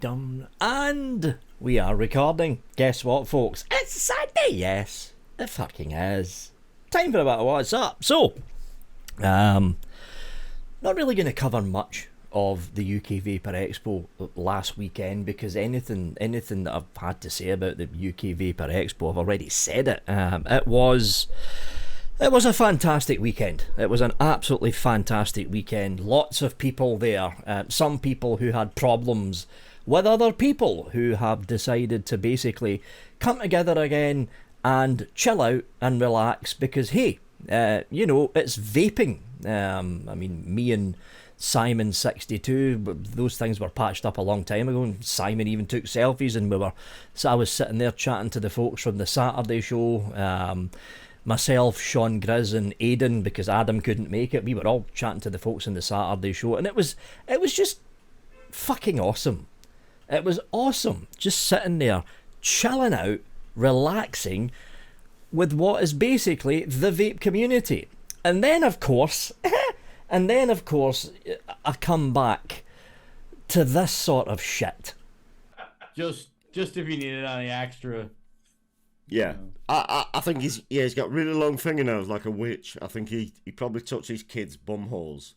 dum. And we are recording. Guess what, folks? It's Sunday, yes. It fucking is. Time for a bit of what's up. So, not really going to cover much of the UK Vapor Expo last weekend, because anything that I've had to say about the UK Vapor Expo, I've already said it. It was a fantastic weekend. It was an absolutely fantastic weekend. Lots of people there. Some people who had problems with other people who have decided to basically come together again and chill out and relax because, hey, it's vaping. I mean, me and Simon62, those things were patched up a long time ago, and Simon even took selfies, and I was sitting there chatting to the folks from the Saturday show. Myself, Sean Grizz and Aidan, because Adam couldn't make it, we were all chatting to the folks in the Saturday show, and it was just fucking awesome. It was awesome, just sitting there, chilling out, relaxing with what is basically the vape community. And then of course, I come back to this sort of shit. Just if you needed any extra. Yeah, I think he's got really long fingernails like a witch. I think he probably touched his kids' bum holes.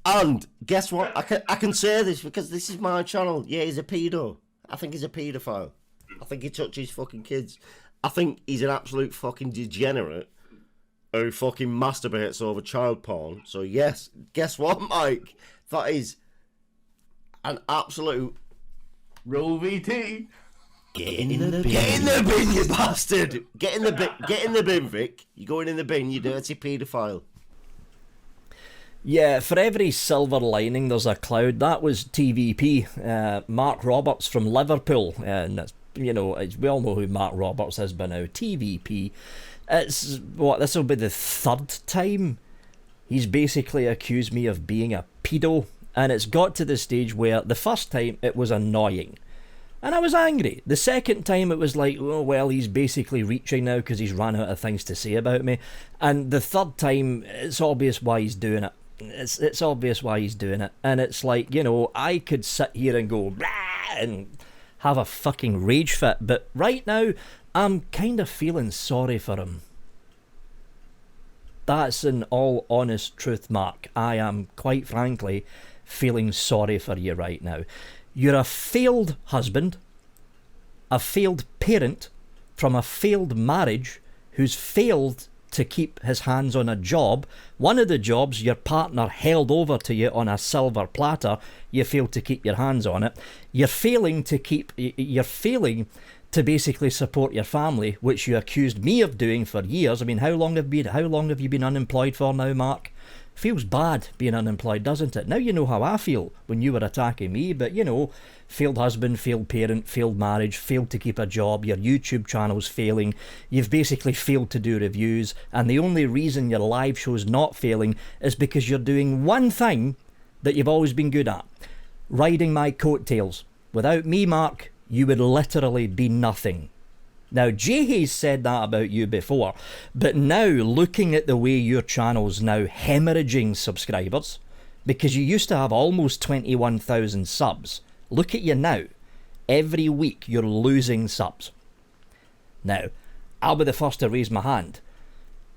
And guess what? I can say this because this is my channel. Yeah, he's a pedo. I think he's a paedophile. I think he touches fucking kids. I think he's an absolute fucking degenerate who fucking masturbates over child porn. So yes, guess what, Mike? That is an absolute Roll VT. Get in the bin, you bastard! Get in the bin, Vic. You're going in the bin, you dirty paedophile. Yeah, for every silver lining there's a cloud. That was TVP, Mark Roberts from Liverpool, and that's, we all know who Mark Roberts is by now. TVP. This will be the third time he's basically accused me of being a pedo, and it's got to the stage where the first time it was annoying and I was angry. The second time it was like, oh well, he's basically reaching now because he's run out of things to say about me, and the third time it's obvious why he's doing it. It's obvious why he's doing it, and it's like, I could sit here and go blah and have a fucking rage fit, but right now I'm kind of feeling sorry for him. That's an all honest truth, Mark. I am, quite frankly, feeling sorry for you right now. You're a failed husband, a failed parent from a failed marriage who's failed to keep his hands on a job. One of the jobs your partner held over to you on a silver platter, you failed to keep your hands on it. You're failing to basically support your family, which you accused me of doing for years. I mean, how long have you been unemployed for now, Mark? Feels bad being unemployed, doesn't it? Now you know how I feel when you were attacking me, but failed husband, failed parent, failed marriage, failed to keep a job, your YouTube channel's failing, you've basically failed to do reviews, and the only reason your live show's not failing is because you're doing one thing that you've always been good at: riding my coattails. Without me, Mark, you would literally be nothing. Now, Jay Hayes said that about you before, but now, looking at the way your channel's now hemorrhaging subscribers, because you used to have almost 21,000 subs, look at you now. Every week you're losing subs. Now, I'll be the first to raise my hand.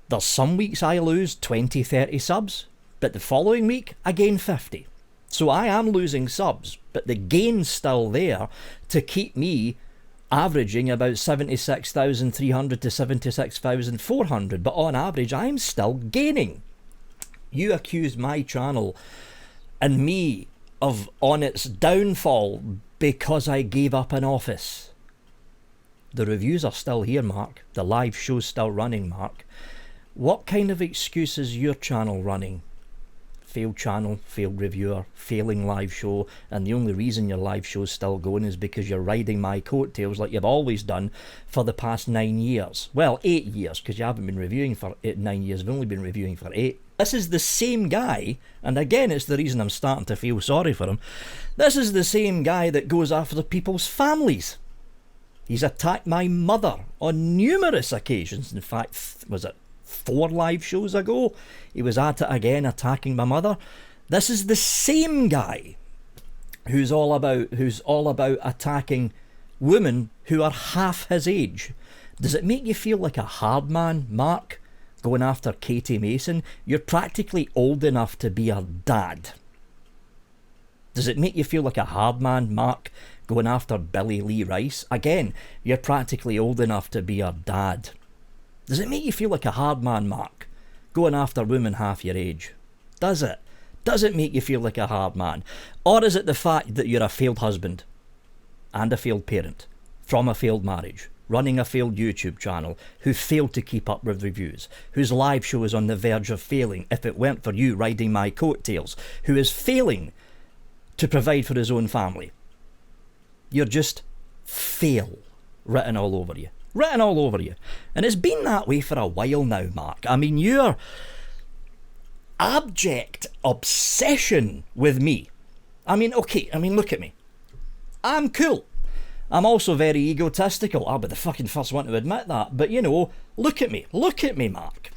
There's some weeks I lose 20, 30 subs, but the following week I gain 50. So I am losing subs, but the gain's still there to keep me averaging about 76,300 to 76,400, but on average I'm still gaining. You accused my channel and me on its downfall because I gave up an office. The reviews are still here, Mark. The live show's still running, Mark. What kind of excuse is your channel running? Failed channel, failed reviewer, failing live show, and the only reason your live show's still going is because you're riding my coattails like you've always done for the past 9 years. Well, 8 years, because you haven't been reviewing for 9 years, you've only been reviewing for 8. This is the same guy, and again it's the reason I'm starting to feel sorry for him, this is the same guy that goes after people's families. He's attacked my mother on numerous occasions. In fact, was it 4 live shows ago? He was at it again, attacking my mother. This is the same guy who's all about attacking women who are half his age. Does it make you feel like a hard man, Mark, going after Katie Mason? You're practically old enough to be her dad. Does it make you feel like a hard man, Mark, going after Billy Lee Rice? Again, you're practically old enough to be her dad. Does it make you feel like a hard man, Mark, going after women half your age? Does it? Does it make you feel like a hard man? Or is it the fact that you're a failed husband and a failed parent from a failed marriage, running a failed YouTube channel, who failed to keep up with reviews, whose live show is on the verge of failing if it weren't for you riding my coattails, who is failing to provide for his own family? You're just fail written all over you. Written all over you. And it's been that way for a while now, Mark. I mean, your abject obsession with me. I mean, okay, look at me. I'm cool. I'm also very egotistical. I'll be the fucking first one to admit that. But, you know, look at me, Mark.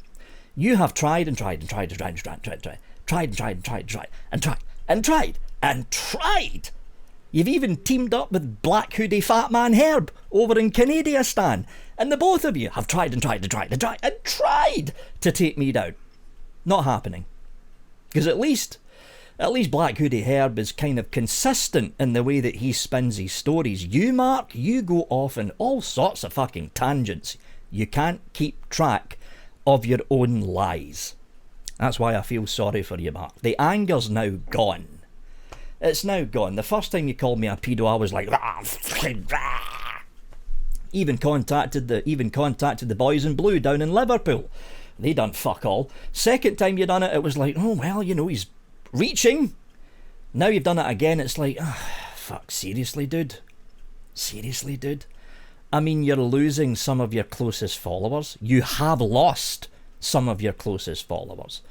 You have tried and tried and tried and tried and tried and tried and tried. Tried and tried and tried and tried and tried and tried and tried. You've even teamed up with Black Hoodie Fat Man Herb over in Canadiastan. And the both of you have tried and tried and tried and tried and tried to take me down. Not happening. Because at least Black Hoodie Herb is kind of consistent in the way that he spins his stories. You, Mark, you go off in all sorts of fucking tangents. You can't keep track of your own lies. That's why I feel sorry for you, Mark. The anger's now gone. It's now gone. The first time you called me a pedo, I was like, even contacted the boys in blue down in Liverpool. They done fuck all. Second time you done it, it was like, oh well, you know, he's reaching. Now you've done it again, it's like, fuck, seriously, dude? Seriously, dude? I mean, you're losing some of your closest followers. You have lost some of your closest followers.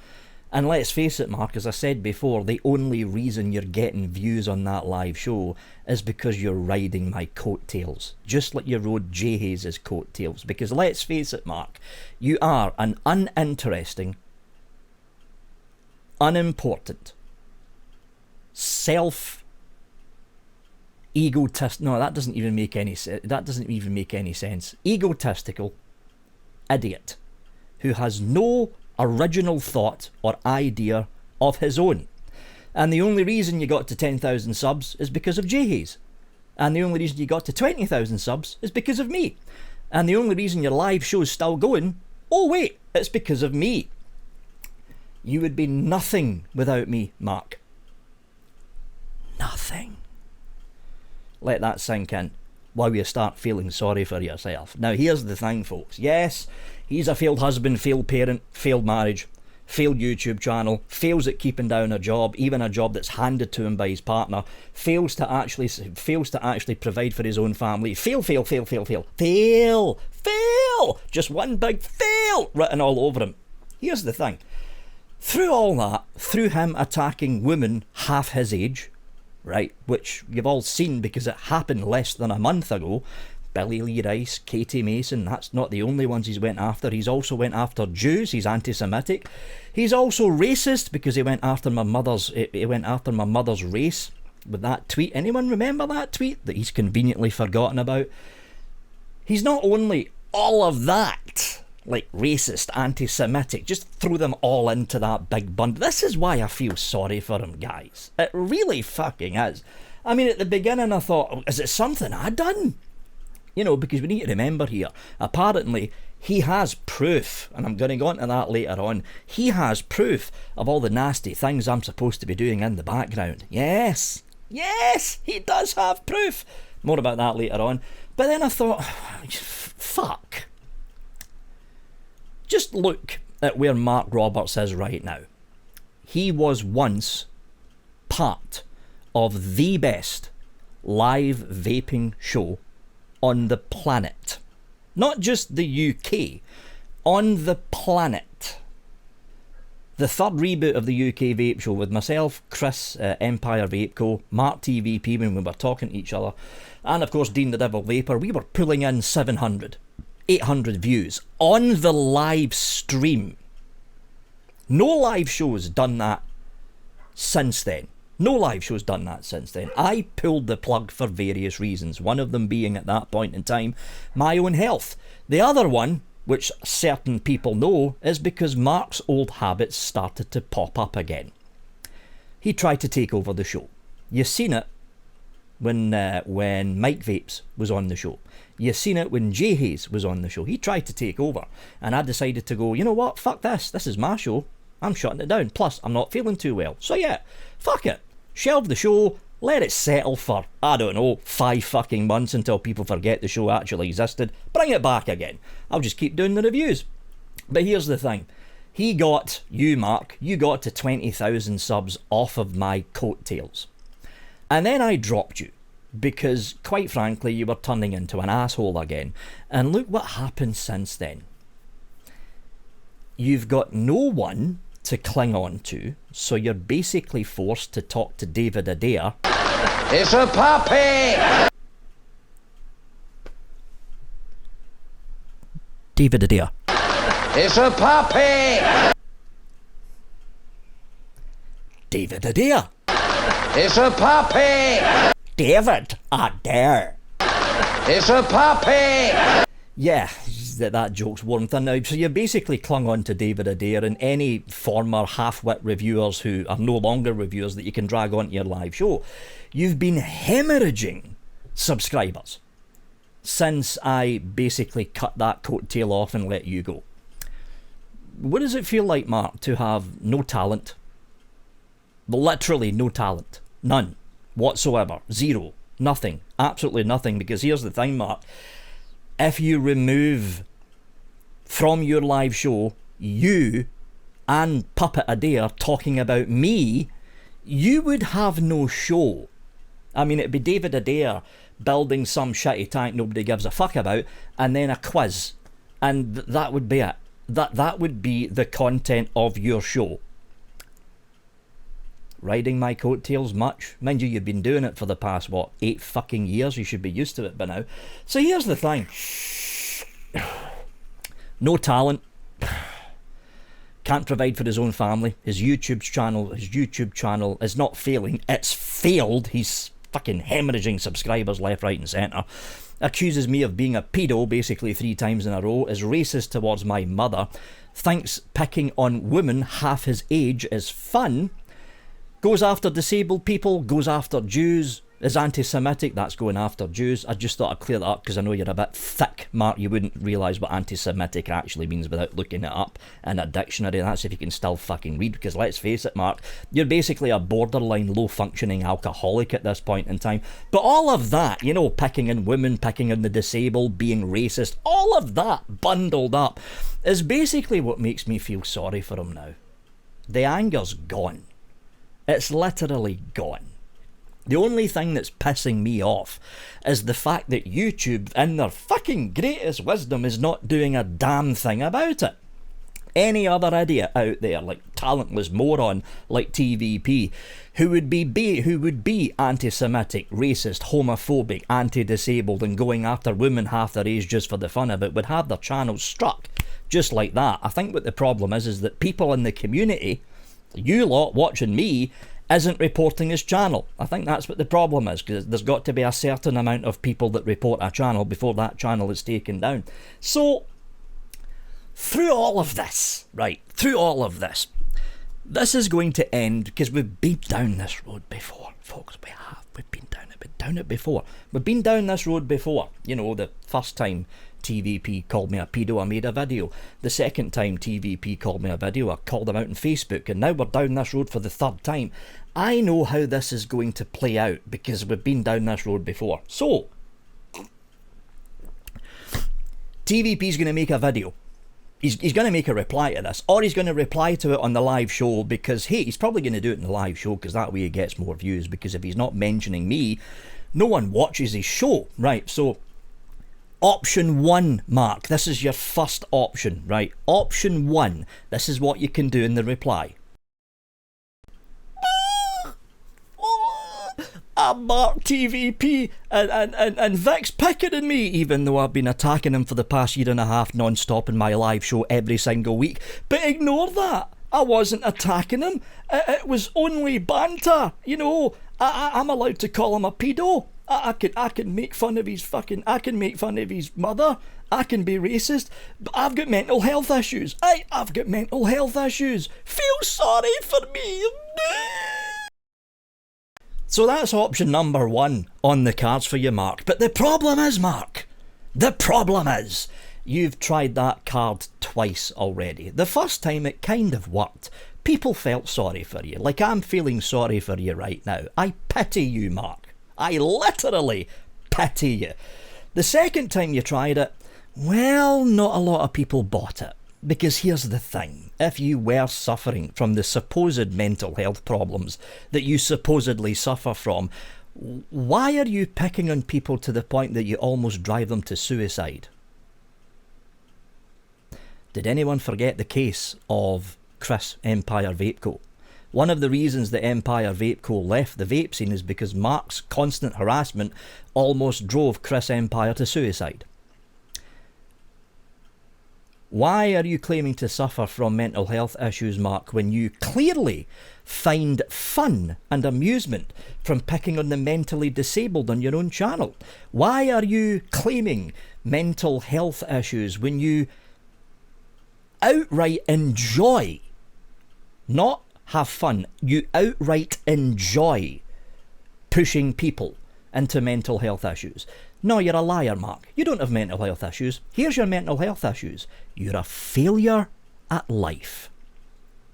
And let's face it, Mark, as I said before, the only reason you're getting views on that live show is because you're riding my coattails. Just like you rode Jay Hayes' coattails. Because let's face it, Mark, you are an uninteresting, unimportant, no, that doesn't even make any sense. Egotistical idiot who has no original thought or idea of his own. And the only reason you got to 10,000 subs is because of Jay Hayes. And the only reason you got to 20,000 subs is because of me. And the only reason your live show's still going, oh wait, it's because of me. You would be nothing without me, Mark. Nothing. Let that sink in while you start feeling sorry for yourself. Now here's the thing, folks. Yes, he's a failed husband, failed parent, failed marriage, failed YouTube channel, fails at keeping down a job, even a job that's handed to him by his partner, fails to actually provide for his own family. Fail. Just one big fail written all over him. Here's the thing. Through all that, through him attacking women half his age, right, which you've all seen because it happened less than a month ago, Billy Lee Rice, Katie Mason, that's not the only ones he's went after. He's also went after Jews. He's anti-Semitic. He's also racist because he went after my mother's race with that tweet. Anyone remember that tweet that he's conveniently forgotten about? He's not only all of that, like racist, anti-Semitic, just throw them all into that big bundle. This is why I feel sorry for him, guys. It really fucking is. I mean, at the beginning I thought, is it something I'd done? You know, because we need to remember here, apparently he has proof, and I'm going to go into that later on, he has proof of all the nasty things I'm supposed to be doing in the background. Yes, he does have proof. More about that later on. But then I thought, fuck. Just look at where Mark Roberts is right now. He was once part of the best live vaping show on the planet. Not just the UK, on the planet. The third reboot of the UK vape show with myself, Chris, Empire Vape Co, Mark TVP when we were talking to each other, and of course Dean the Devil Vapor, we were pulling in 700, 800 views on the live stream. No live show's done that since then. No live show's done that since then. I pulled the plug for various reasons, one of them being at that point in time my own health. The other one, which certain people know, is because Mark's old habits started to pop up again. He tried to take over the show. You've seen it when Mike Vapes was on the show. You've seen it when Jay Hayes was on the show. He tried to take over, and I decided to go, you know what, fuck this. This is my show. I'm shutting it down. Plus, I'm not feeling too well. So yeah, fuck it. Shelve the show, let it settle for, I don't know, 5 fucking months until people forget the show actually existed. Bring it back again. I'll just keep doing the reviews. But here's the thing. You, Mark, you got to 20,000 subs off of my coattails. And then I dropped you. Because, quite frankly, you were turning into an asshole again. And look what happened since then. You've got no one to cling on to, so you're basically forced to talk to David Adair. It's a puppy! David Adair. It's a puppy! David Adair. It's a puppy! David Adair. It's a puppy! Yeah, that joke's worn thin now. So you basically clung on to David Adair and any former half-wit reviewers who are no longer reviewers that you can drag onto your live show. You've been hemorrhaging subscribers since I basically cut that coattail off and let you go. What does it feel like, Mark, to have no talent? Literally no talent. None. Whatsoever. Zero. Nothing. Absolutely nothing. Because here's the thing, Mark. If you remove from your live show you and Puppet Adair talking about me, you would have no show. I mean, it'd be David Adair building some shitty tank nobody gives a fuck about, and then a quiz, and that would be it. That would be the content of your show. Riding my coattails much? Mind you, you've been doing it for the past, 8 fucking years? You should be used to it by now. So here's the thing. No talent. Can't provide for his own family. His YouTube channel is not failing. It's failed. He's fucking hemorrhaging subscribers left, right and centre. Accuses me of being a pedo basically 3 times in a row. Is racist towards my mother. Thinks picking on women half his age is fun. Goes after disabled people, goes after Jews, is anti-Semitic, that's going after Jews. I just thought I'd clear that up because I know you're a bit thick, Mark. You wouldn't realise what anti-Semitic actually means without looking it up in a dictionary. That's if you can still fucking read, because let's face it, Mark, you're basically a borderline low-functioning alcoholic at this point in time. But all of that, you know, picking on women, picking on the disabled, being racist, all of that bundled up is basically what makes me feel sorry for him now. The anger's gone. It's literally gone. The only thing that's pissing me off is the fact that YouTube, in their fucking greatest wisdom, is not doing a damn thing about it. Any other idiot out there, like talentless moron like TVP, who would be anti-Semitic, racist, homophobic, anti-disabled, and going after women half their age just for the fun of it, would have their channels struck just like that. I think what the problem is that people in the community, you lot watching me, isn't reporting his channel. I think that's what the problem is, because there's got to be a certain amount of people that report a channel before that channel is taken down. So, through all of this, this is going to end, because we've been down this road before, folks. We have. We've been down it before. We've been down this road before. You know, the first time TVP called me a pedo, I made a video. The second time TVP called me a video, I called him out on Facebook, and now we're down this road for the third time. I know how this is going to play out, because we've been down this road before. So, TVP's going to make a video. He's going to make a reply to this, or he's going to reply to it on the live show, because, hey, he's probably going to do it in the live show, because that way he gets more views, because if he's not mentioning me, no one watches his show, right? So, option 1, Mark, this is your first option, right? Option 1, this is what you can do in the reply. I'm Mark TVP, and Vic's picking on me, even though I've been attacking him for the past year and a half non-stop in my live show every single week. But ignore that. I wasn't attacking him. It was only banter. You know, I'm allowed to call him a pedo. I can make fun of his fucking... I can make fun of his mother. I can be racist. But I've got mental health issues. I've got mental health issues. Feel sorry for me. So that's option number 1 on the cards for you, Mark. But the problem is, Mark, you've tried that card twice already. The first time it kind of worked. People felt sorry for you. Like I'm feeling sorry for you right now. I pity you, Mark. I literally pity you. The second time you tried it, well, not a lot of people bought it. Because here's the thing, if you were suffering from the supposed mental health problems that you supposedly suffer from, why are you picking on people to the point that you almost drive them to suicide? Did anyone forget the case of Chris Empire Vape Co? One of the reasons that Empire Vape Co left the vape scene is because Mark's constant harassment almost drove Chris Empire to suicide. Why are you claiming to suffer from mental health issues, Mark, when you clearly find fun and amusement from picking on the mentally disabled on your own channel? Why are you claiming mental health issues when you outright enjoy, not have fun, you outright enjoy pushing people into mental health issues? No, you're a liar, Mark. You don't have mental health issues. Here's your mental health issues. You're a failure at life.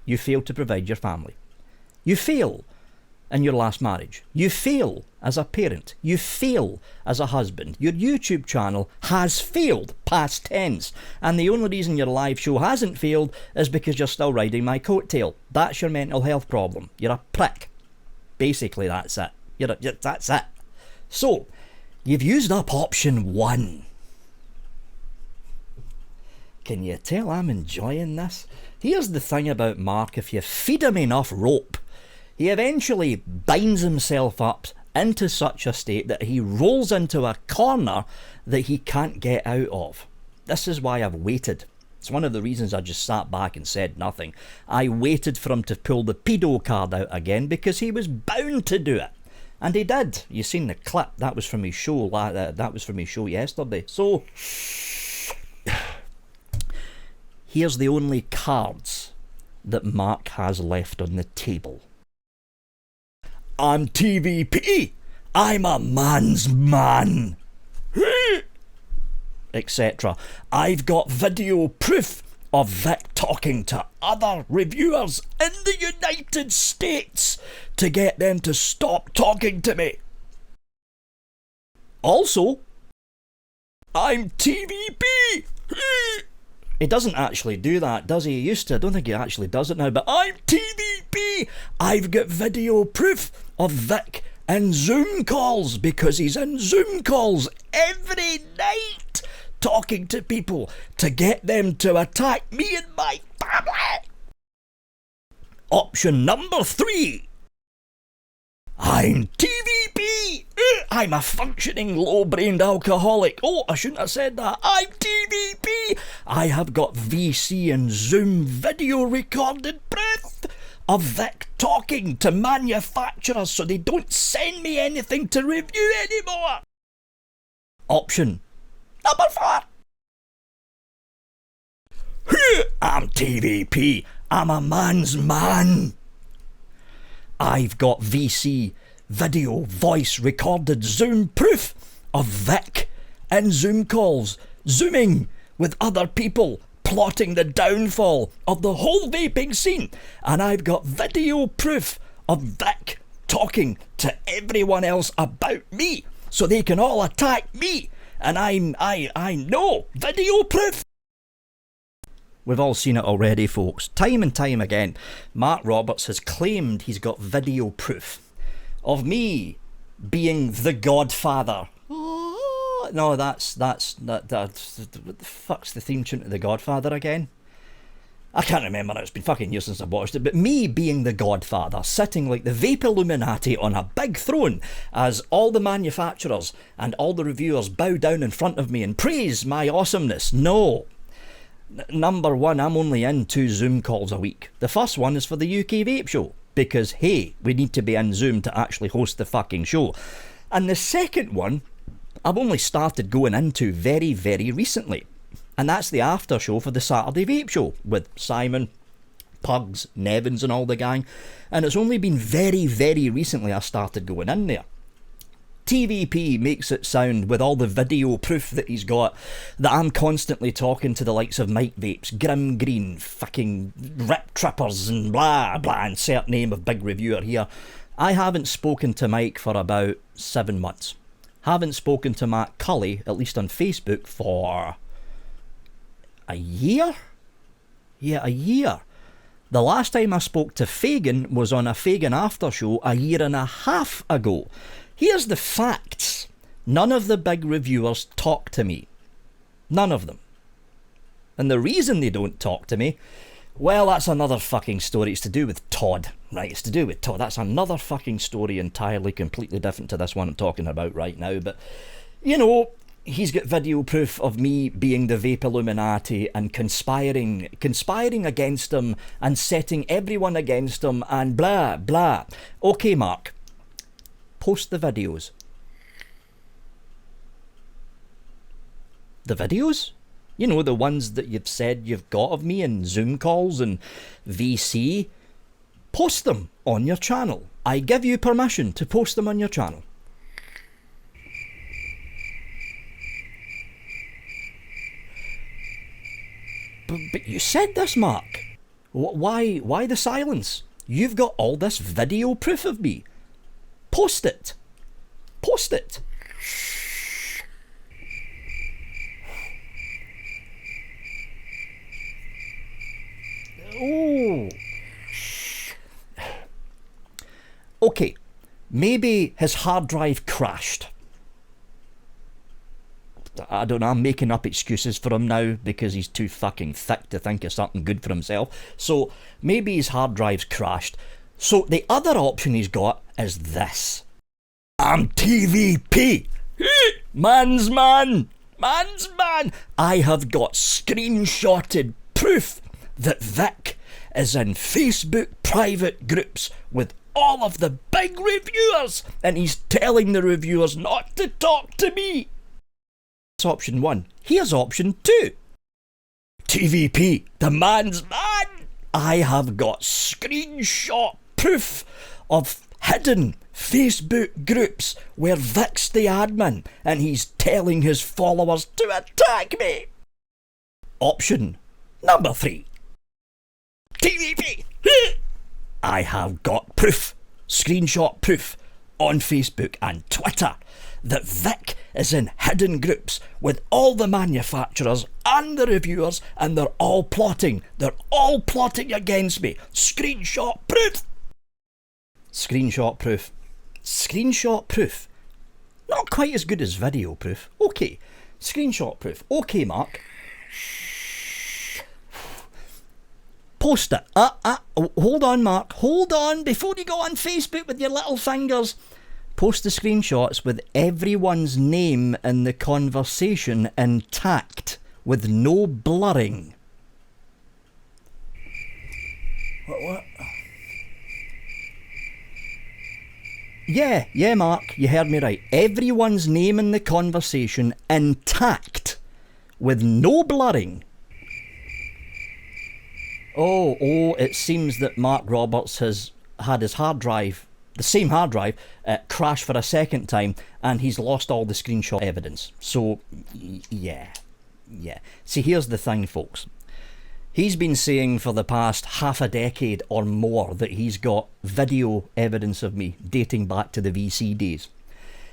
You fail to provide your family. You fail in your last marriage. You fail as a parent. You fail as a husband. Your YouTube channel has failed, past tense. And the only reason your live show hasn't failed is because you're still riding my coattail. That's your mental health problem. You're a prick. Basically, that's it. That's it. So, you've used up option 1. Can you tell I'm enjoying this? Here's the thing about Mark, if you feed him enough rope, he eventually binds himself up into such a state that he rolls into a corner that he can't get out of. This is why I've waited. It's one of the reasons I just sat back and said nothing. I waited for him to pull the pedo card out again because he was bound to do it. And he did. You seen the clip. That was from his show. That was from his show yesterday. So, here's the only cards that Mark has left on the table. I'm TVP. I'm a man's man. Etc. I've got video proof of Vic talking to other reviewers in the United States to get them to stop talking to me. Also, I'm TVP. He doesn't actually do that, does he? He used to. I don't think he actually does it now, but I'm TVP. I've got video proof of Vic in Zoom calls because he's in Zoom calls every night talking to people to get them to attack me and my family. Option number 3. I'm TVP. I'm a functioning low-brained alcoholic. Oh, I shouldn't have said that. I'm TVP. I have got VC and Zoom video recorded proof of Vic talking to manufacturers so they don't send me anything to review anymore. Option number 4. I'm TVP. I'm a man's man. I've got VC, video, voice, recorded Zoom proof of Vic in Zoom calls, Zooming with other people, plotting the downfall of the whole vaping scene. And I've got video proof of Vic talking to everyone else about me so they can all attack me. And I know video proof. We've all seen it already, folks. Time and time again, Mark Roberts has claimed he's got video proof of me being the Godfather. Oh, no, that's what the fuck's the theme tune to The Godfather again? I can't remember now, it's been fucking years since I watched it, but me being the Godfather, sitting like the Vape Illuminati on a big throne as all the manufacturers and all the reviewers bow down in front of me and praise my awesomeness. No. Number one, I'm only in 2 Zoom calls a week. The first one is for the UK Vape Show, because, hey, we need to be in Zoom to actually host the fucking show. And the second one, I've only started going into very, very recently. And that's the after show for the Saturday Vape Show, with Simon, Pugs, Nevins and all the gang. And it's only been very, very recently I started going in there. TVP makes it sound, with all the video proof that he's got, that I'm constantly talking to the likes of Mike Vapes, Grim Green, fucking Rip Trippers and blah blah, insert name of big reviewer here. I haven't spoken to Mike for about 7 months. Haven't spoken to Matt Cully, at least on Facebook, for a year? Yeah, a year. The last time I spoke to Fagan was on a Fagan after show a year and a half ago. Here's the facts. None of the big reviewers talk to me. None of them. And the reason they don't talk to me, well, that's another fucking story. It's to do with Todd. Right, it's to do with Todd. That's another fucking story entirely, completely different to this one I'm talking about right now. But, you know, he's got video proof of me being the Vape Illuminati and conspiring against him and setting everyone against him and blah, blah. Okay, Mark. Post the videos. The videos? You know, the ones that you've said you've got of me in Zoom calls and VC. Post them on your channel. I give you permission to post them on your channel. But you said this, Mark. Why the silence? You've got all this video proof of me. Post it. Post it. Oh. Okay, maybe his hard drive crashed. I don't know, I'm making up excuses for him now because he's too fucking thick to think of something good for himself. So maybe his hard drive's crashed. So the other option he's got is this. I'm TVP. Man's man. Man's man. I have got screenshotted proof that Vic is in Facebook private groups with all of the big reviewers, and he's telling the reviewers not to talk to me. That's option 1. Here's option 2. TVP, the man's man. I have got screenshot proof of hidden Facebook groups where Vic's the admin and he's telling his followers to attack me. Option number 3. TVP. I have got proof, screenshot proof, on Facebook and Twitter that Vic is in hidden groups with all the manufacturers and the reviewers, and they're all plotting against me. Screenshot proof. Screenshot proof. Screenshot proof. Not quite as good as video proof. Okay. Screenshot proof. Okay, Mark. Post it. Hold on, Mark. Hold on. Before you go on Facebook with your little fingers. Post the screenshots with everyone's name in the conversation intact, with no blurring. What? Yeah, Mark, you heard me right. Everyone's name in the conversation intact, with no blurring. Oh, it seems that Mark Roberts has had his hard drive, the same hard drive, crash for a second time, and he's lost all the screenshot evidence. So, yeah. See, here's the thing, folks. He's been saying for the past half a decade or more that he's got video evidence of me dating back to the VC days.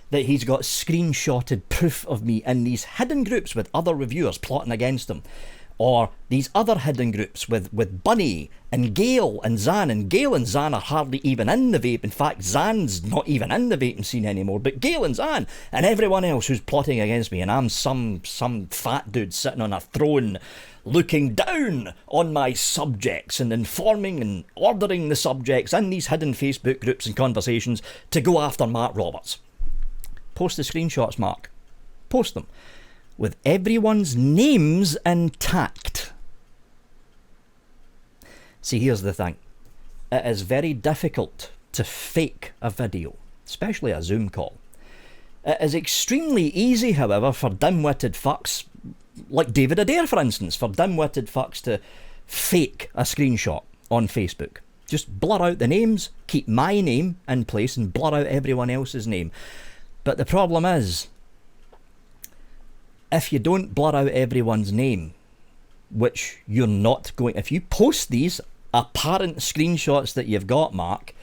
That he's got screenshotted proof of me in these hidden groups with other reviewers plotting against him. Or these other hidden groups with Bunny and Gail and Zan. And Gail and Zan are hardly even in the vape. In fact, Zan's not even in the vaping scene anymore. But Gail and Zan and everyone else who's plotting against me. And I'm some fat dude sitting on a throne looking down on my subjects and informing and ordering the subjects in these hidden Facebook groups and conversations to go after Mark Roberts. Post the screenshots, Mark. Post them. With everyone's names intact. See, here's the thing. It is very difficult to fake a video, especially a Zoom call. It is extremely easy, however, for dim-witted fucks, like David Adair, for instance, for dim-witted fucks to fake a screenshot on Facebook. Just blur out the names, keep my name in place, and blur out everyone else's name. But the problem is, if you don't blur out everyone's name, which you're not going... If you post these apparent screenshots that you've got, Mark,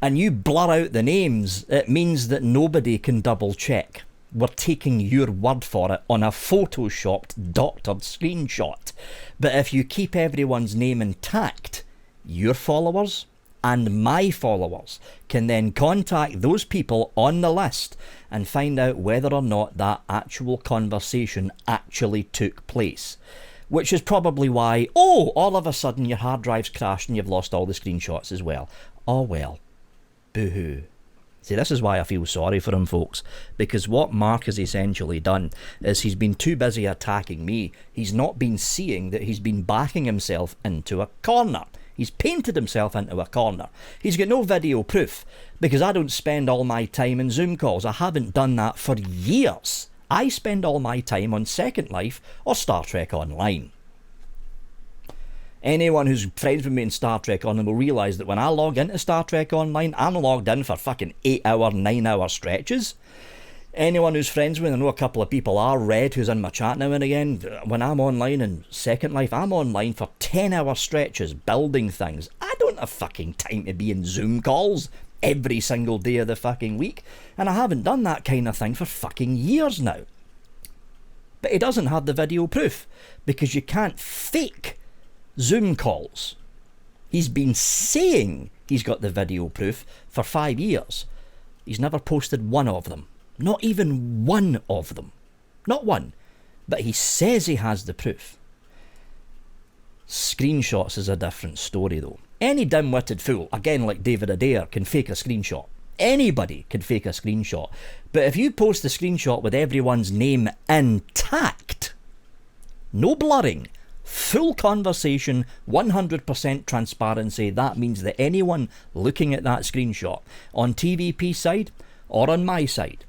and you blur out the names, it means that nobody can double check. We're taking your word for it on a photoshopped, doctored screenshot. But if you keep everyone's name intact, your followers and my followers can then contact those people on the list and find out whether or not that actual conversation actually took place. Which is probably why, all of a sudden your hard drive's crashed and you've lost all the screenshots as well. Oh well. Boo-hoo. See, this is why I feel sorry for him, folks, because what Mark has essentially done is he's been too busy attacking me. He's not been seeing that he's been backing himself into a corner. He's painted himself into a corner. He's got no video proof, because I don't spend all my time in Zoom calls. I haven't done that for years. I spend all my time on Second Life or Star Trek Online. Anyone who's friends with me in Star Trek Online will realise that when I log into Star Trek Online, I'm logged in for fucking 8-hour, 9-hour stretches. Anyone who's friends with me, I know a couple of people are, Red, who's in my chat now and again, when I'm online in Second Life, I'm online for 10-hour stretches building things. I don't have fucking time to be in Zoom calls every single day of the fucking week, and I haven't done that kind of thing for fucking years now. But he doesn't have the video proof, because you can't fake Zoom calls. He's been saying he's got the video proof for 5 years. He's never posted one of them. Not even one of them. Not one. But he says he has the proof. Screenshots is a different story though. Any dim-witted fool, again like David Adair, can fake a screenshot. Anybody can fake a screenshot. But if you post the screenshot with everyone's name intact, no blurring, full conversation, 100% transparency, that means that anyone looking at that screenshot on TVP side or on my side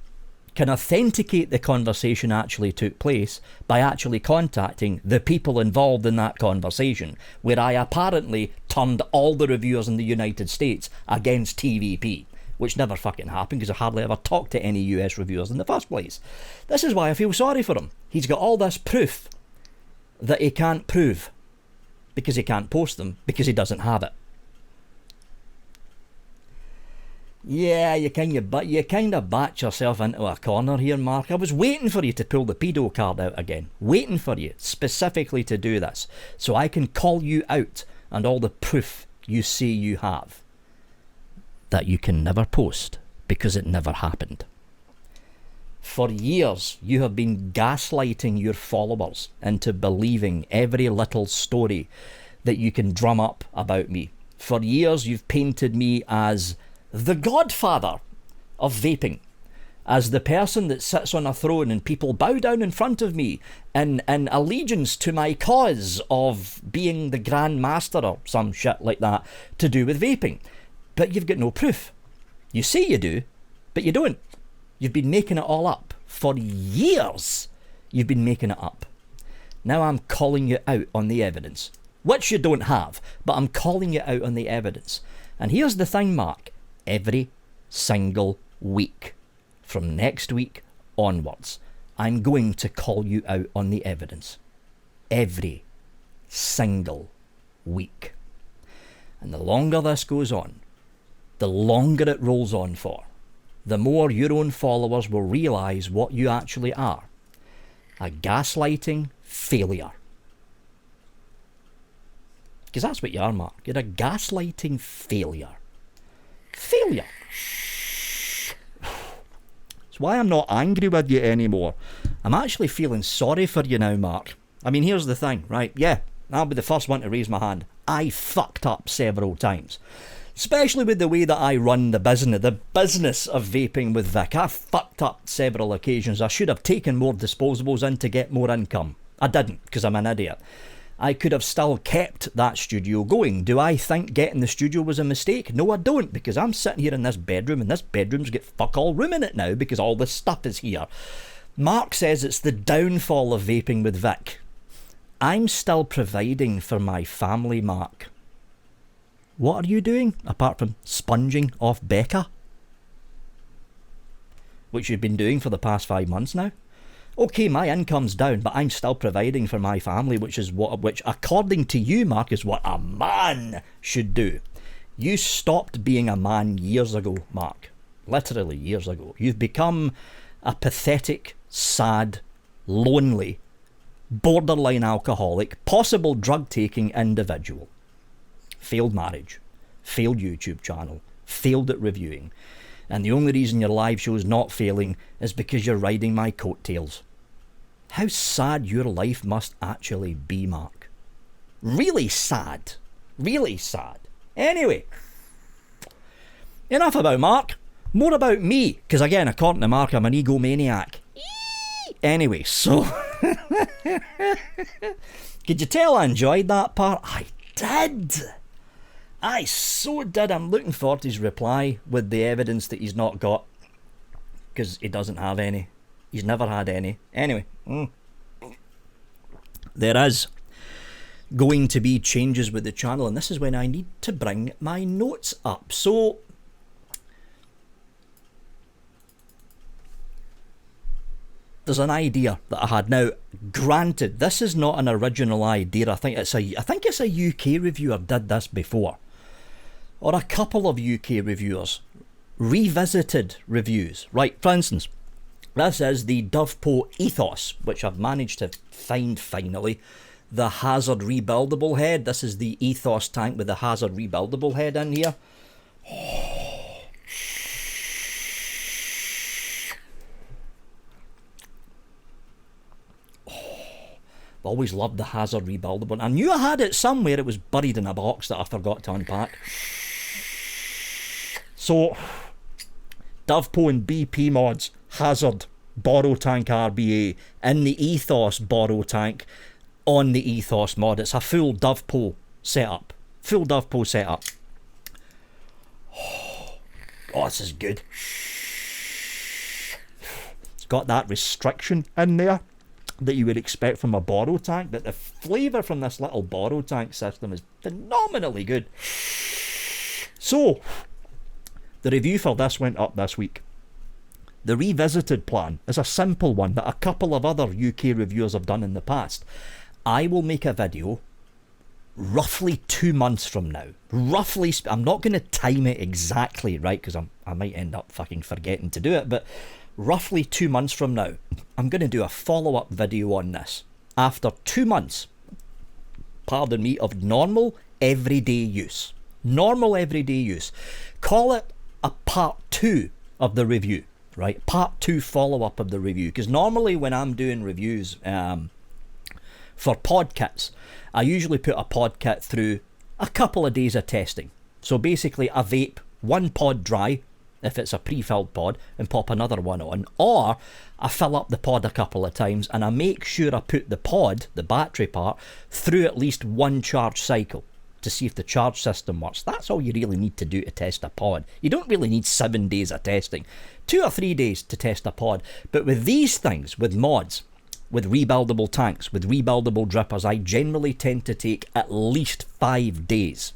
can authenticate the conversation actually took place by actually contacting the people involved in that conversation, where I apparently turned all the reviewers in the United States against TVP, which never fucking happened because I hardly ever talked to any US reviewers in the first place. This is why I feel sorry for him. He's got all this proof that he can't prove because he can't post them because he doesn't have it. Yeah, you kind of backed yourself into a corner here, Mark. I was waiting for you to pull the pedo card out again. Waiting for you specifically to do this, so I can call you out and all the proof you say you have that you can never post because it never happened. For years, you have been gaslighting your followers into believing every little story that you can drum up about me. For years, you've painted me as the godfather of vaping, as the person that sits on a throne and people bow down in front of me in allegiance to my cause of being the Grand Master or some shit like that to do with vaping. But you've got no proof. You say you do, but you don't. You've been making it all up. For years, you've been making it up. Now I'm calling you out on the evidence, which you don't have, but I'm calling you out on the evidence. And here's the thing, Mark. Every single week, from next week onwards, I'm going to call you out on the evidence. Every single week. And the longer this goes on, the longer it rolls on for, the more your own followers will realise what you actually are. A gaslighting failure. Because that's what you are, Mark. You're a gaslighting failure. Failure. That's why I'm not angry with you anymore. I'm actually feeling sorry for you now, Mark. I mean, here's the thing, right? Yeah, I'll be the first one to raise my hand. I fucked up several times. Especially with the way that I run the business of vaping with Vic. I fucked up several occasions. I should have taken more disposables in to get more income. I didn't, because I'm an idiot. I could have still kept that studio going. Do I think getting the studio was a mistake? No, I don't, because I'm sitting here in this bedroom, and this bedroom's got fuck all room in it now because all this stuff is here. Mark says it's the downfall of vaping with Vic. I'm still providing for my family, Mark. What are you doing, apart from sponging off Becca? Which you've been doing for the past 5 months now. Okay, my income's down, but I'm still providing for my family, which according to you, Mark, is what a man should do. You stopped being a man years ago, Mark. Literally years ago. You've become a pathetic, sad, lonely, borderline alcoholic, possible drug-taking individual. Failed marriage, failed YouTube channel, failed at reviewing. And the only reason your live show's not failing is because you're riding my coattails. How sad your life must actually be, Mark. Really sad. Really sad. Anyway, enough about Mark. More about me. Because again, according to Mark, I'm an egomaniac. Anyway, so... Could you tell I enjoyed that part? I did. I so did. I'm looking forward to his reply with the evidence that he's not got. Because he doesn't have any. He's never had any. Anyway. There is going to be changes with the channel. And this is when I need to bring my notes up. So... there's an idea that I had. Now, granted, this is not an original idea. I think it's a UK reviewer did this before. Or a couple of UK reviewers revisited reviews. Right, for instance, this is the Dovepo Ethos, which I've managed to find finally. The Hazard rebuildable head. This is the Ethos tank with the Hazard rebuildable head in here. Always loved the Hazard rebuildable. I knew I had it somewhere. It was buried in a box that I forgot to unpack. So, Dovepo and BP mods, Hazard, Borrow Tank RBA, in the Ethos Borrow Tank, on the Ethos mod. It's a full Dovepo setup. Full Dovepo setup. Oh, this is good. It's got that restriction in there that you would expect from a Borrow tank, but the flavour from this little Borrow tank system is phenomenally good. So, the review for this went up this week. The revisited plan is a simple one that a couple of other UK reviewers have done in the past. I will make a video roughly 2 months from now. Roughly, I'm not going to time it exactly, right, because I might end up fucking forgetting to do it, but roughly 2 months from now, I'm going to do a follow-up video on this. After 2 months, pardon me, of normal, everyday use. Normal, everyday use. Call it a part 2 of the review, right? Part 2 follow-up of the review. Because normally when I'm doing reviews for pod kits, I usually put a pod kit through a couple of days of testing. So basically, I vape one pod dry, if it's a pre-filled pod, and pop another one on, or I fill up the pod a couple of times and I make sure I put the pod, the battery part, through at least one charge cycle to see if the charge system works. That's all you really need to do to test a pod. You don't really need 7 days of testing. 2 or 3 days to test a pod. But with these things, with mods, with rebuildable tanks, with rebuildable drippers, I generally tend to take at least 5 days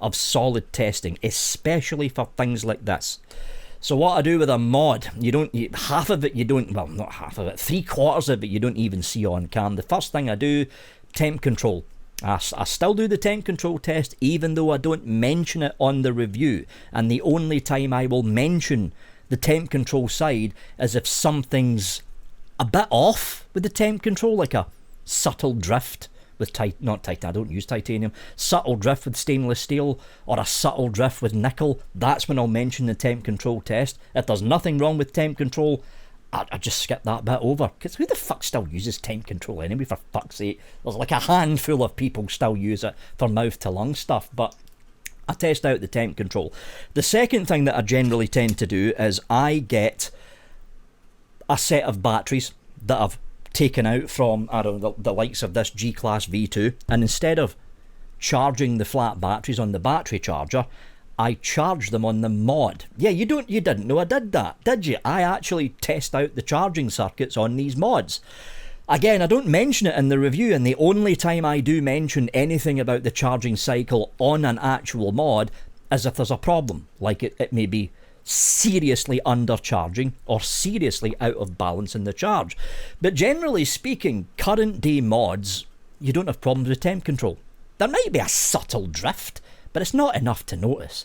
of solid testing, especially for things like this. So what I do with a mod, half of it you don't, well, not half of it, 3/4 of it you don't even see on cam. The first thing I do, temp control. I still do the temp control test even though I don't mention it on the review, and the only time I will mention the temp control side is if something's a bit off with the temp control, like a subtle drift with I don't use titanium, subtle drift with stainless steel, or a subtle drift with nickel. That's when I'll mention the temp control test. If there's nothing wrong with temp control, I just skip that bit over, because who the fuck still uses temp control anyway, for fuck's sake? There's like a handful of people still use it for mouth to lung stuff, but I test out the temp control. The second thing that I generally tend to do is I get a set of batteries that I've taken out from, I don't know, the likes of this G-Class V2, and instead of charging the flat batteries on the battery charger, I charge them on the mod. Yeah, you didn't know I did that, did you? I actually test out the charging circuits on these mods. Again, I don't mention it in the review, and the only time I do mention anything about the charging cycle on an actual mod is if there's a problem, like it may be seriously undercharging or seriously out of balance in the charge. But generally speaking, current day mods, you don't have problems with temp control. There might be a subtle drift, but it's not enough to notice.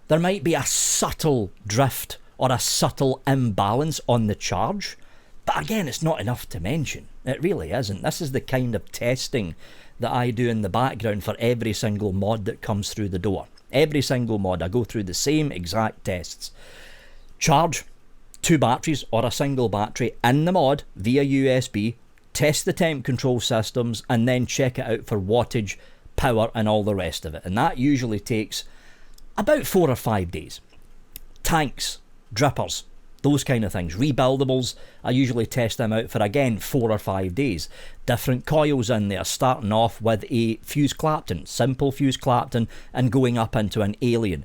There might be a subtle drift or a subtle imbalance on the charge, but again, it's not enough to mention. It really isn't. This is the kind of testing that I do in the background for every single mod that comes through the door. Every single mod, I go through the same exact tests. Charge 2 batteries or a single battery in the mod via USB, test the temp control systems, and then check it out for wattage, power, and all the rest of it. And that usually takes about 4 or 5 days. Tanks, drippers, those kind of things. Rebuildables, I usually test them out for, again, 4 or 5 days. Different coils in there, starting off with a fuse Clapton, simple fuse Clapton, and going up into an alien.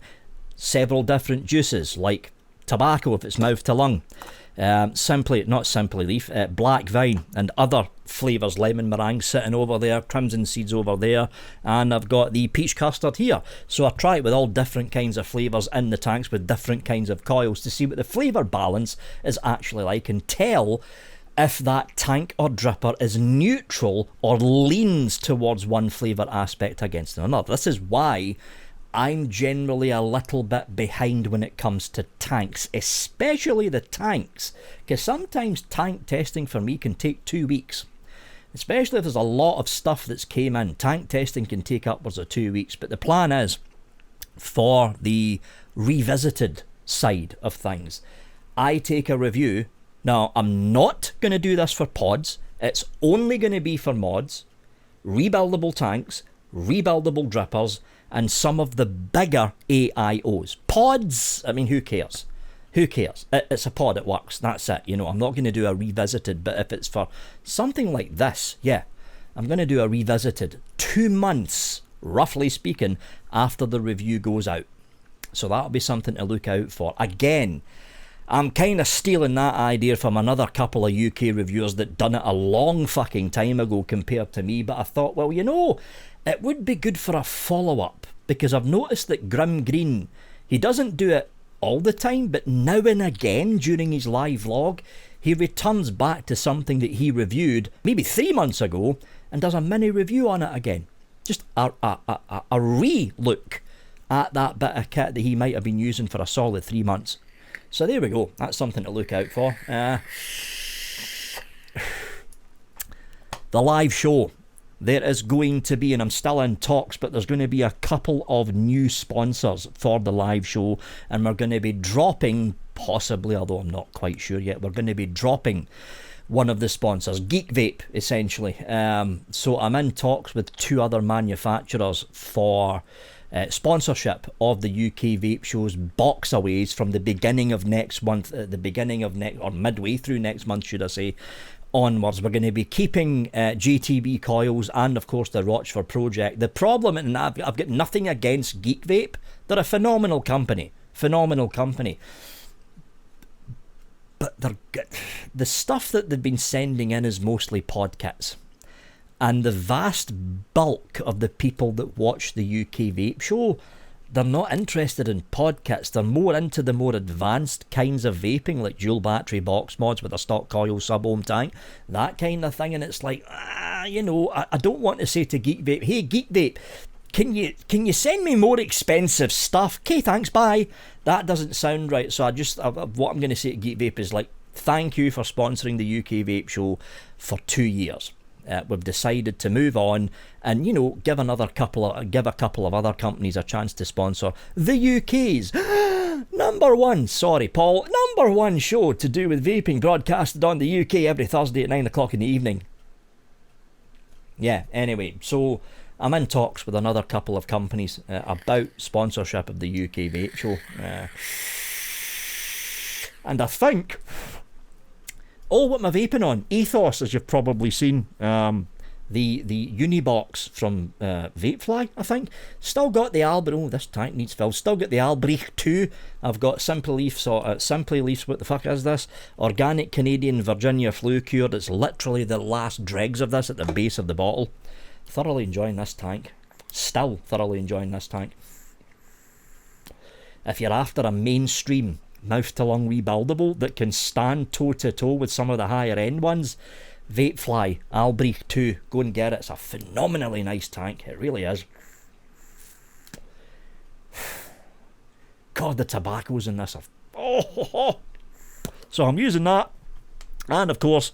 Several different juices, like tobacco if it's mouth to lung. Not Simply Leaf, Black Vine, and other flavours, lemon meringue sitting over there, crimson seeds over there, and I've got the peach custard here. So I try it with all different kinds of flavours in the tanks with different kinds of coils to see what the flavour balance is actually like, and tell if that tank or dripper is neutral or leans towards one flavour aspect against another. This is why I'm generally a little bit behind when it comes to tanks, especially the tanks, because sometimes tank testing for me can take 2 weeks, especially if there's a lot of stuff that's came in. Tank testing can take upwards of 2 weeks, but the plan is for the revisited side of things, I take a review. Now, I'm not going to do this for pods, it's only going to be for mods, rebuildable tanks, rebuildable drippers, and some of the bigger AIOs. Pods, I mean, who cares? Who cares? It's a pod, it works, that's it. You know, I'm not going to do a revisited, but if it's for something like this, yeah, I'm going to do a revisited 2 months, roughly speaking, after the review goes out. So that'll be something to look out for. Again, I'm kind of stealing that idea from another couple of UK reviewers that done it a long fucking time ago compared to me, but I thought, well, you know, it would be good for a follow-up, because I've noticed that Grim Green, he doesn't do it all the time, but now and again during his live vlog, he returns back to something that he reviewed maybe 3 months ago and does a mini review on it again. Just a re-look at that bit of kit that he might have been using for a solid 3 months. So there we go, that's something to look out for. The live show. There is going to be, and I'm still in talks, but there's going to be a couple of new sponsors for the live show, and we're going to be dropping, possibly, although I'm not quite sure yet, we're going to be dropping one of the sponsors, Geek Vape, essentially. So I'm in talks with 2 other manufacturers for sponsorship of the UK Vape Show's boxaways from the beginning of next month, or midway through next month, should I say, onwards. We're going to be keeping JTB coils and of course the Rochford project. The problem, and I've got nothing against Geek Vape, they're a phenomenal company, but the stuff that they've been sending in is mostly pod kits, and the vast bulk of the people that watch the UK Vape Show, they're not interested in pod kits. They're more into the more advanced kinds of vaping, like dual battery box mods with a stock coil sub-ohm tank, that kind of thing. And it's like, you know, I don't want to say to Geek Vape, hey Geek Vape, can you send me more expensive stuff? Okay, thanks, bye. That doesn't sound right. So what I'm going to say to Geek Vape is like, thank you for sponsoring the UK Vape Show for 2 years. We've decided to move on and, you know, give a couple of other companies a chance to sponsor the UK's number one show to do with vaping, broadcasted on the UK every Thursday at 9 o'clock in the evening. Yeah, anyway, so I'm in talks with another couple of companies about sponsorship of the UK Vape Show. And I think Oh, what am I vaping on? Ethos, as you've probably seen. The Unibox from Vapefly, I think. Still got the oh, this tank needs filled. Still got the Albrecht 2. I've got Simply Leafs, what the fuck is this? Organic Canadian Virginia Flu Cured. It's literally the last dregs of this at the base of the bottle. Thoroughly enjoying this tank. Still thoroughly enjoying this tank. If you're after a mainstream mouth-to-lung rebuildable that can stand toe-to-toe with some of the higher end ones, Vapefly Albrecht 2, go and get it. It's a phenomenally nice tank, it really is. God, the tobaccos in this are... So I'm using that, and of course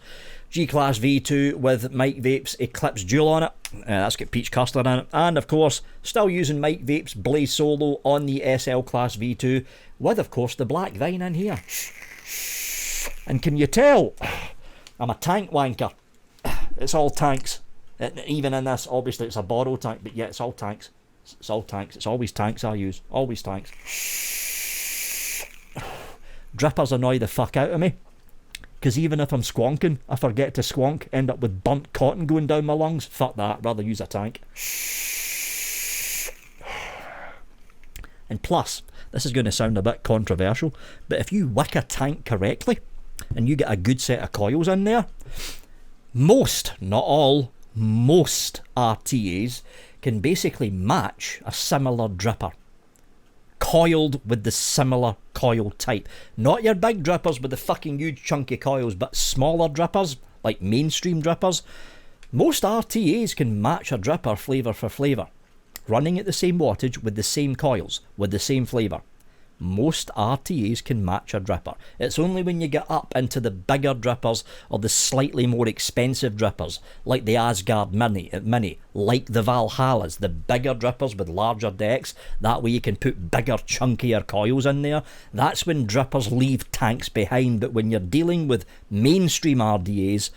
G-Class V2 with Mike Vape's Eclipse Dual on it. That's got peach custard in it. And of course, still using Mike Vape's Blaze Solo on the SL Class V2 with, of course, the black vine in here. And can you tell? I'm a tank wanker. It's all tanks. Even in this, obviously it's a borrow tank, but yeah, it's all tanks. It's all tanks. It's always tanks I use. Always tanks. Drippers annoy the fuck out of me. Because even if I'm squonking, I forget to squonk, end up with burnt cotton going down my lungs. Fuck that, rather use a tank. And plus, this is going to sound a bit controversial, but if you wick a tank correctly, and you get a good set of coils in there, most, not all, most RTAs can basically match a similar dripper. Coiled with the similar coil type. Not your big drippers with the fucking huge chunky coils, but smaller drippers, like mainstream drippers. Most RTAs can match a dripper flavour for flavour. Running at the same wattage with the same coils, with the same flavour. Most RTAs can match a dripper. It's only when you get up into the bigger drippers or the slightly more expensive drippers, like the Asgard Mini, like the Valhallas, the bigger drippers with larger decks, that way you can put bigger, chunkier coils in there. That's when drippers leave tanks behind, but when you're dealing with mainstream RDAs,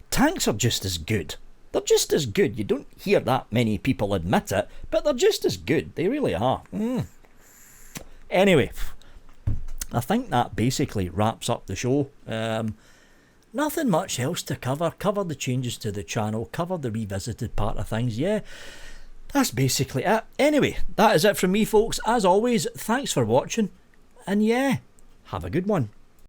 tanks are just as good. They're just as good. You don't hear that many people admit it, but they're just as good. They really are. Anyway, I think that basically wraps up the show. Nothing much else to cover. Cover the changes to the channel, cover the revisited part of things. Yeah, that's basically it. Anyway, that is it from me, folks. As always, thanks for watching, and yeah, have a good one.